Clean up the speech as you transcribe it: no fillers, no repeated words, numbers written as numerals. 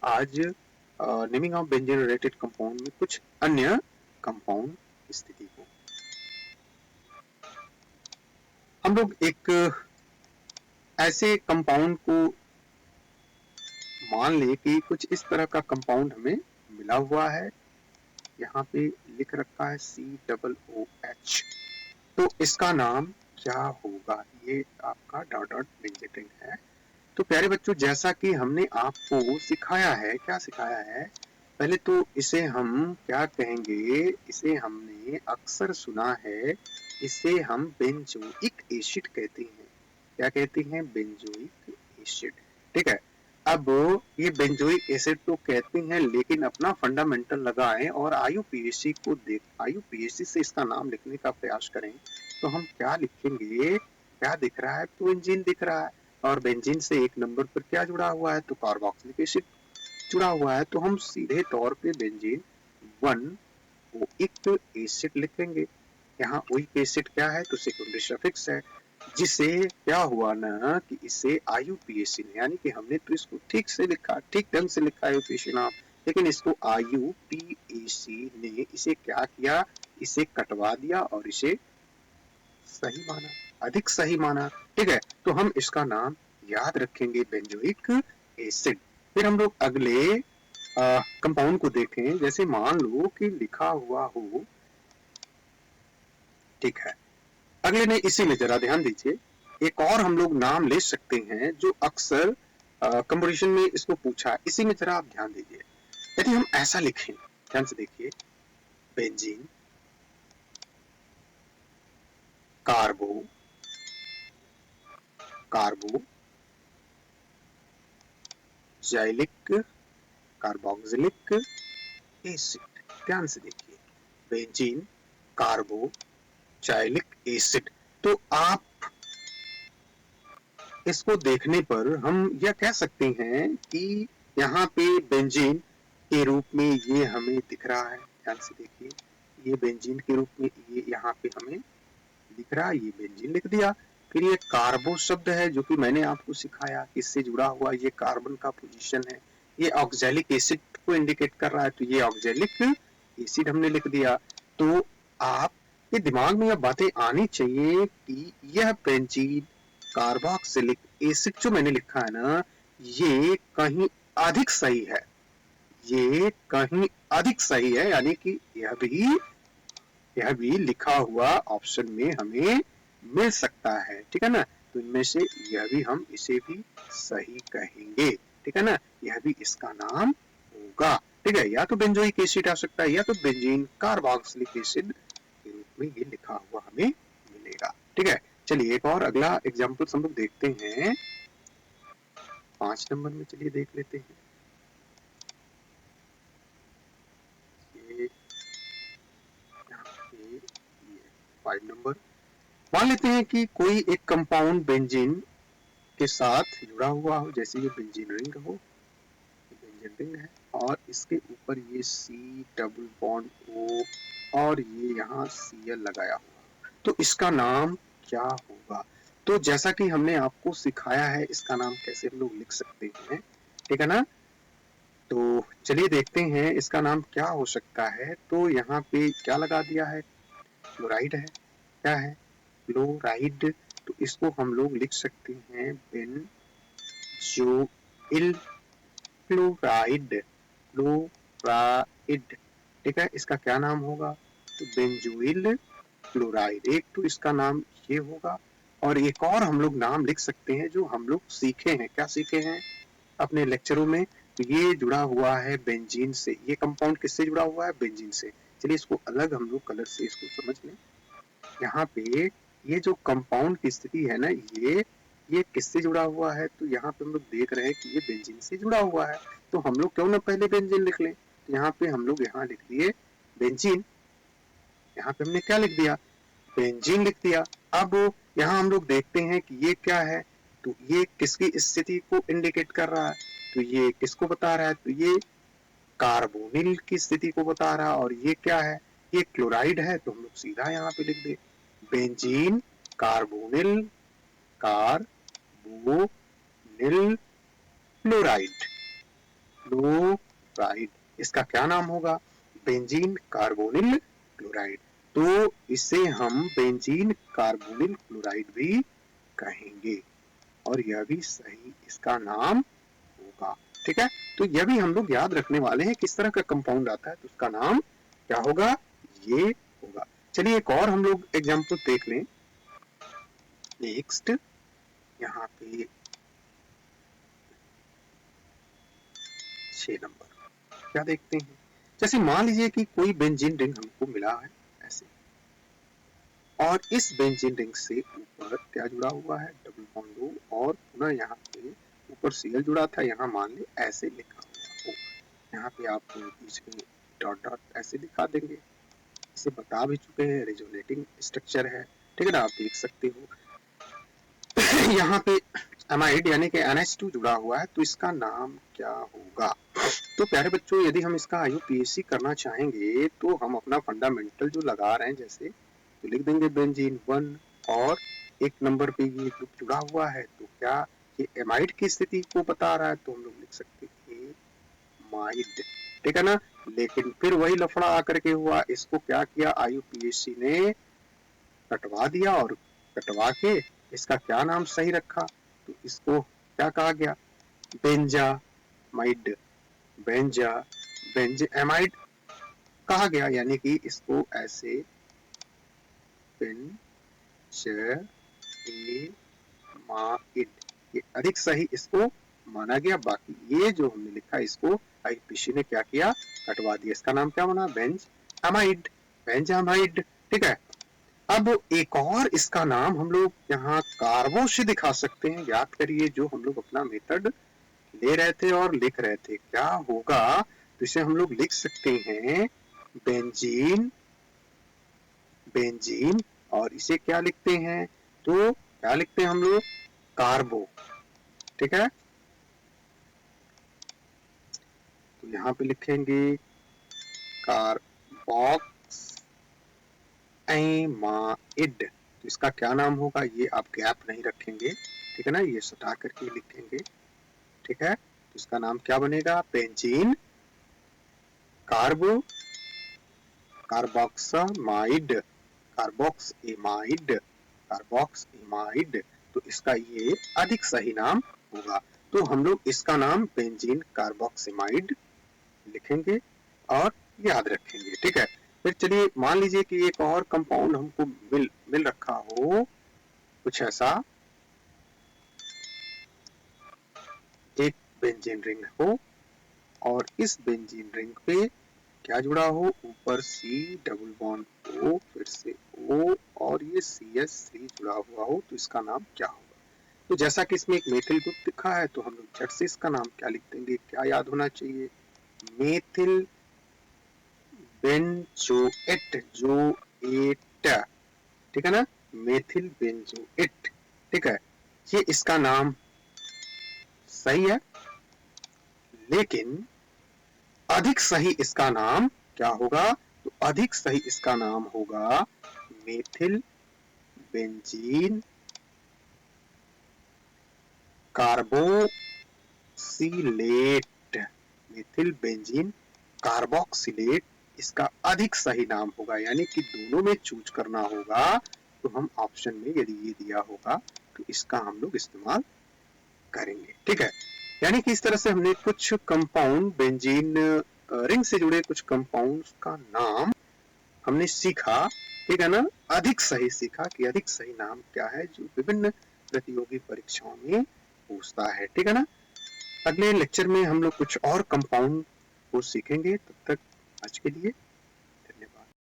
आज naming of benzene related compound में कुछ अन्य कंपाउंड स्थिति को हम लोग एक ऐसे कंपाउंड को मान ले कि कुछ इस तरह का कंपाउंड हमें मिला हुआ है। यहाँ पे लिख रखा है COOH। तो इसका नाम क्या होगा? ये आपका डॉट डॉट बेंजीन है। तो प्यारे बच्चों, जैसा कि हमने आपको सिखाया है, क्या सिखाया है? पहले तो इसे हम क्या कहेंगे? इसे हमने अक्सर सुना है, इसे हम बेंजोइक एसिड कहते हैं। क्या कहते हैं? Benzoic acid. ठीक है। अब ये बेंजोइक एसिड तो कहते हैं, लेकिन अपना फंडामेंटल लगाएं और आईयूपीएसी को देख, आईयूपीएसी से इसका नाम लिखने का प्रयास करें तो हम क्या लिखेंगे? क्या दिख रहा है? तो बेंजीन दिख रहा है, और बेंजीन से एक नंबर पर क्या जुड़ा हुआ है? तो कार्बोक्सिलिक एसिड जुड़ा हुआ है। तो हम सीधे तौर पे बेंजीन 1-ओइक एसिड लिखेंगे। यहाँ ओइक एसिड क्या है? तो सेकेंडरी सफिक्स है, जिसे क्या हुआ ना कि इसे आईयूपीएसी ने, यानी कि हमने तो इसको ठीक से लिखा, ठीक ढंग से लिखा आईयूपीएसी नाम, लेकिन इसको आईयूपीएसी ने इसे क्या किया? इसे कटवा दिया और इसे सही माना, अधिक सही माना। ठीक है। तो हम इसका नाम याद रखेंगे बेंजोइक एसिड। फिर हम लोग अगले कंपाउंड को देखें। जैसे मान लो कि लिखा हुआ हो, ठीक है, अगले में इसी में जरा ध्यान दीजिए, एक और हम लोग नाम ले सकते हैं जो अक्सर कंपटीशन में इसको पूछा है। इसी में जरा आप ध्यान दीजिए। यदि हम ऐसा लिखें, ध्यान से देखिए, बेंजीन कार्बो कार्बो जैलिक कार्बोक्सिलिक एसिड। ध्यान से देखिए, बेंजीन कार्बोक्सिलिक एसिड। तो आप इसको देखने पर हम यह कह सकते हैं कि यहाँ पे बेंजीन के रूप में ये हमें दिख रहा है। ध्यान से देखिए, ये बेंजीन के रूप में ये यहाँ पे हमें दिख रहा है, ये बेंजीन लिख दिया। फिर ये कार्बो शब्द है जो कि मैंने आपको सिखाया, किससे जुड़ा हुआ? ये कार्बन का पोजीशन है। ये ऑक्सैलिक एसिड को इंडिकेट कर रहा है, तो ये ऑक्सैलिक एसिड हमने लिख दिया। तो आप ये दिमाग में यह बातें आनी चाहिए कि यह बेंजीन कार्बोक्सिलिक एसिड जो मैंने लिखा है ना, ये कहीं अधिक सही है, ये कहीं अधिक सही है, यानी कि यह भी लिखा हुआ ऑप्शन में हमें मिल सकता है। ठीक है ना? तो इनमें से यह भी, हम इसे भी सही कहेंगे। ठीक है ना? यह भी इसका नाम होगा। ठीक है। या तो बेंजोइक एसिड आ सकता है, या तो बेंजीन कार्बोक्सिलिक एसिड के रूप में ये लिखा हुआ हमें मिलेगा। ठीक है। चलिए एक और अगला एग्जाम्पल हम लोग देखते हैं। 5 नंबर में चलिए देख लेते हैं। ये 5 नंबर, मान लेते हैं कि कोई एक कंपाउंड बेंजीन के साथ जुड़ा हुआ हो, जैसे ये बेंजीन रिंग हो, बेंजीन रिंग है, और इसके ऊपर ये C डबल बॉन्ड O और ये यहाँ Cl लगाया हुआ, तो इसका नाम क्या होगा? तो जैसा कि हमने आपको सिखाया है, इसका नाम कैसे हम लोग लिख सकते हैं। ठीक है ना? तो चलिए देखते हैं इसका नाम क्या हो सकता है। तो यहाँ पे क्या लगा दिया है? क्लोराइड है। क्या है? क्लोराइड। तो इसको हम लोग लिख सकते हैं बेंजोइल क्लोराइड। क्लोराइड। ठीक है। इसका क्या नाम होगा? तो बेंजोइल क्लोराइड। एक तो इसका नाम ये होगा, और एक और हम लोग नाम लिख सकते हैं जो हम लोग सीखे हैं। क्या सीखे हैं अपने लेक्चरों में? तो ये जुड़ा हुआ है बेंजीन से। ये कंपाउंड किससे जुड़ा हुआ है? बेंजीन से। चलिए इसको अलग हम लोग कलर से इसको समझ लें। यहाँ पे ये जो कंपाउंड की स्थिति है ना, ये किससे जुड़ा हुआ है? तो यहाँ पे हम लोग देख रहे हैं कि ये बेंजीन से जुड़ा हुआ है। तो हम लोग क्यों ना पहले बेंजीन लिख लें। तो यहाँ पे हम लोग यहाँ लिख दिए बेंजीन। यहाँ पे हमने क्या लिख दिया? बेंजीन लिख दिया। अब यहाँ हम लोग देखते हैं कि ये क्या है? तो ये किसकी स्थिति को इंडिकेट कर रहा है? तो ये किसको बता रहा है? तो ये कार्बोनिल की स्थिति को बता रहा है। और ये क्या है? ये क्लोराइड है, तो हम लोग सीधा यहाँ पे लिख दे benzene carbonyl carbonyl chloride. Chloride, इसका क्या नाम होगा? Benzene carbonyl chloride. तो इसे हम बेंजीन कार्बोनिल क्लोराइड भी कहेंगे और यह भी सही इसका नाम होगा। ठीक है, तो यह भी हम लोग याद रखने वाले हैं, किस तरह का कंपाउंड आता है तो उसका नाम क्या होगा, ये होगा। चलिए एक और हम लोग एग्जाम्पल देख लें। नेक्स्ट यहाँ पे 6 नंबर क्या देखते हैं। जैसे मान लीजिए कि कोई बेंजीन रिंग हमको मिला है ऐसे, और इस बेंजीन रिंग से ऊपर क्या जुड़ा हुआ है, डबल बॉन्ड हो, और पुनः यहाँ पे ऊपर सीएल जुड़ा था, यहाँ मान ले ऐसे लिखा हुआ हो, यहाँ पे आप बीच में डॉट डॉट ऐसे दिखा देंगे। इसे बता भी चुके हैं, रेजोनेटिंग स्ट्रक्चर है, ठीक है ना, आप देख सकते हो। यहाँ पे एमाइड यानी कि NH2 जुड़ा हुआ है, तो इसका नाम क्या होगा? तो प्यारे बच्चों, यदि हम इसका IUPAC करना चाहेंगे तो हम अपना फंडामेंटल जो लगा रहे हैं जैसे, तो लिख देंगे बेंजीन 1, और एक नंबर पे ये ग्रुप जुड़ा हुआ है, तो क्या ये एमाइड की स्थिति को बता रहा है, तो हम लोग लिख सकते हैं एमाइड, ठीक है ना। लेकिन फिर वही लफड़ा आकर के हुआ, इसको क्या किया IUPAC ने, कटवा दिया, और कटवा के इसका क्या नाम सही रखा, तो इसको क्या कहा गया, बेंजामाइड, बेंजा बेंजामाइड कहा गया, यानी कि इसको ऐसे बेंजामाइड, ये अधिक सही इसको माना गया। बाकी ये जो हमने लिखा इसको IUPAC ने क्या किया, कटवा दिया, इसका नाम क्या बना, बेंजामाइड, बेंजामाइड, ठीक है। अब एक और इसका नाम हम लोग यहाँ कार्बो से दिखा सकते हैं। याद करिए जो हम लोग अपना मेथड ले रहे थे और लिख रहे थे, क्या होगा, तो इसे हम लोग लिख सकते हैं बेंजीन, बेंजीन, और इसे क्या लिखते हैं, तो क्या लिखते हैं हम लोग, कार्बो, ठीक है। तो यहाँ पे लिखेंगे कार्बोक्स एमाइड, तो इसका क्या नाम होगा, ये आप गैप नहीं रखेंगे, ठीक है ना, ये सटा करके लिखेंगे, ठीक है। तो इसका नाम क्या बनेगा, बेंजीन कार्बो कार्बोक्सामाइड, कार्बोक्स एमाइड, कार्बोक्स एमाइड, तो इसका ये अधिक सही नाम होगा। तो हम लोग इसका नाम बेंजीन कार्बोक्सिमाइड लिखेंगे और याद रखेंगे, ठीक है। फिर चलिए मान लीजिए कि एक और कंपाउंड हमको मिल रखा हो, कुछ ऐसा, एक बेंजीन रिंग हो, और इस बेंजीन रिंग पे क्या जुड़ा हो, ऊपर C डबल बॉन्ड O, फिर से O, और ये CH3 जुड़ा हुआ हो, तो इसका नाम क्या होगा? तो जैसा कि इसमें एक मेथिल ग्रुप दिखा है, तो हम लोग झट से इसका नाम क्या लिख देंगे, क्या याद होना चाहिए, मेथिल बेंजोएट, जोएट, ठीक है ना, मेथिल बेंजोएट, ठीक है। ये इसका नाम सही है, लेकिन अधिक सही इसका नाम क्या होगा, तो अधिक सही इसका नाम होगा methyl benzene carboxylate, methyl benzene carboxylate इसका अधिक सही नाम होगा। यानी कि दोनों में चूज करना होगा, तो हम ऑप्शन में यदि ये दिया होगा तो इसका हम लोग इस्तेमाल करेंगे, ठीक है। यानी कि इस तरह से हमने कुछ कंपाउंड, बेंजीन रिंग से जुड़े कुछ कंपाउंड्स का नाम हमने सीखा, ठीक है ना, अधिक सही सीखा कि अधिक सही नाम क्या है जो विभिन्न प्रतियोगी परीक्षाओं में पूछता है, ठीक है ना। अगले लेक्चर में हम लोग कुछ और कंपाउंड को सीखेंगे, तब तक आज के लिए